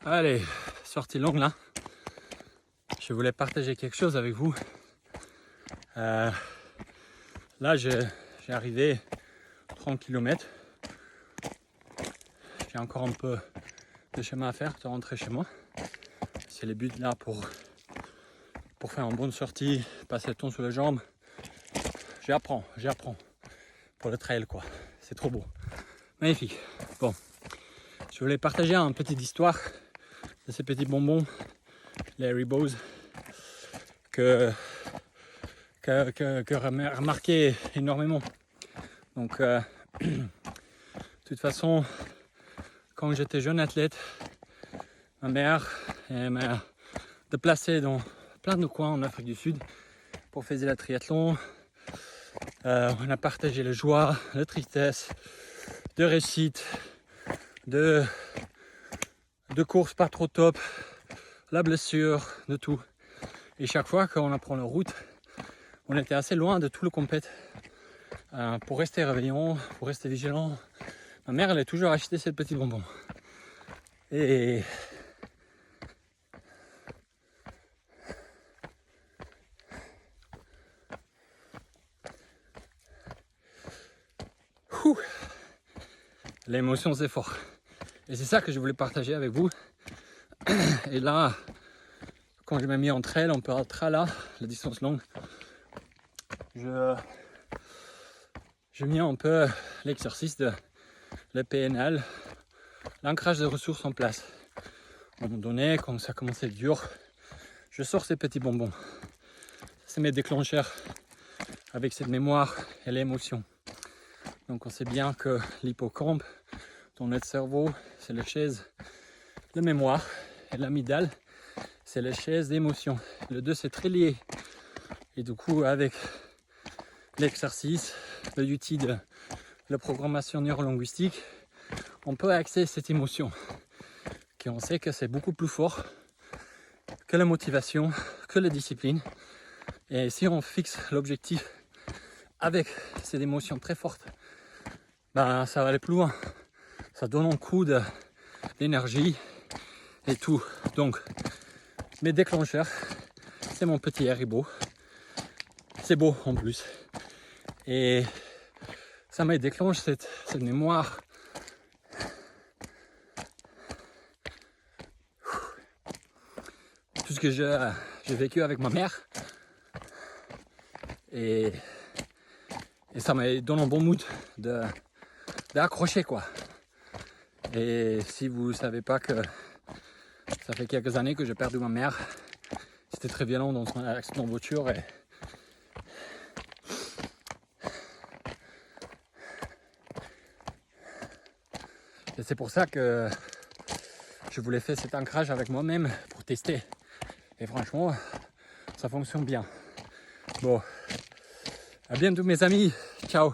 Allez, sortie longue là. Je voulais partager quelque chose avec vous. Là, j'ai arrivé 30 km. J'ai encore un peu de chemin à faire de rentrer chez moi. C'est le but là pour faire une bonne sortie, passer le temps sur les jambes. J'apprends pour le trail quoi. C'est trop beau. Magnifique. Bon, je voulais partager une petite histoire de ces petits bonbons, les Haribo's, que remarqué énormément. Donc, de toute façon, quand j'étais jeune athlète, ma mère m'a déplacé dans plein de coins en Afrique du Sud pour faire la triathlon. On a partagé la joie, la tristesse, de réussite, de courses pas trop top, la blessure, de tout. Et chaque fois qu'on apprend la route, on était assez loin de tout le compète. Pour rester réveillant, pour rester vigilant, ma mère elle a toujours acheté ces petits bonbons. Et l'émotion c'est fort. Et c'est ça que je voulais partager avec vous. Et là, quand je m'ai mis en trail, on peut ultra là, la distance longue, je mis un peu l'exercice de le PNL, l'ancrage de ressources en place. À un moment donné, quand ça commençait dur, je sors ces petits bonbons. C'est mes déclencheurs avec cette mémoire et l'émotion. Donc on sait bien que l'hippocampe, dans notre cerveau, c'est la chaise de mémoire et l'amygdale, c'est la chaise d'émotion. Les deux c'est très lié. Et du coup avec l'exercice, l'outil de la programmation neurolinguistique, on peut accéder à cette émotion. On sait que c'est beaucoup plus fort que la motivation, que la discipline. Et si on fixe l'objectif avec cette émotion très forte, ben ça va aller plus loin. Ça donne un coup d'énergie et tout. Donc, mes déclencheurs, c'est mon petit Haribo. C'est beau en plus. Et ça me déclenche cette mémoire. Tout ce que j'ai vécu avec ma mère. Et ça me donne un bon mood d'accrocher quoi. Et si vous savez pas que ça fait quelques années que j'ai perdu ma mère, c'était très violent dans son accident de voiture et c'est pour ça que je voulais faire cet ancrage avec moi-même pour tester. Et franchement, ça fonctionne bien. Bon, à bientôt mes amis. Ciao.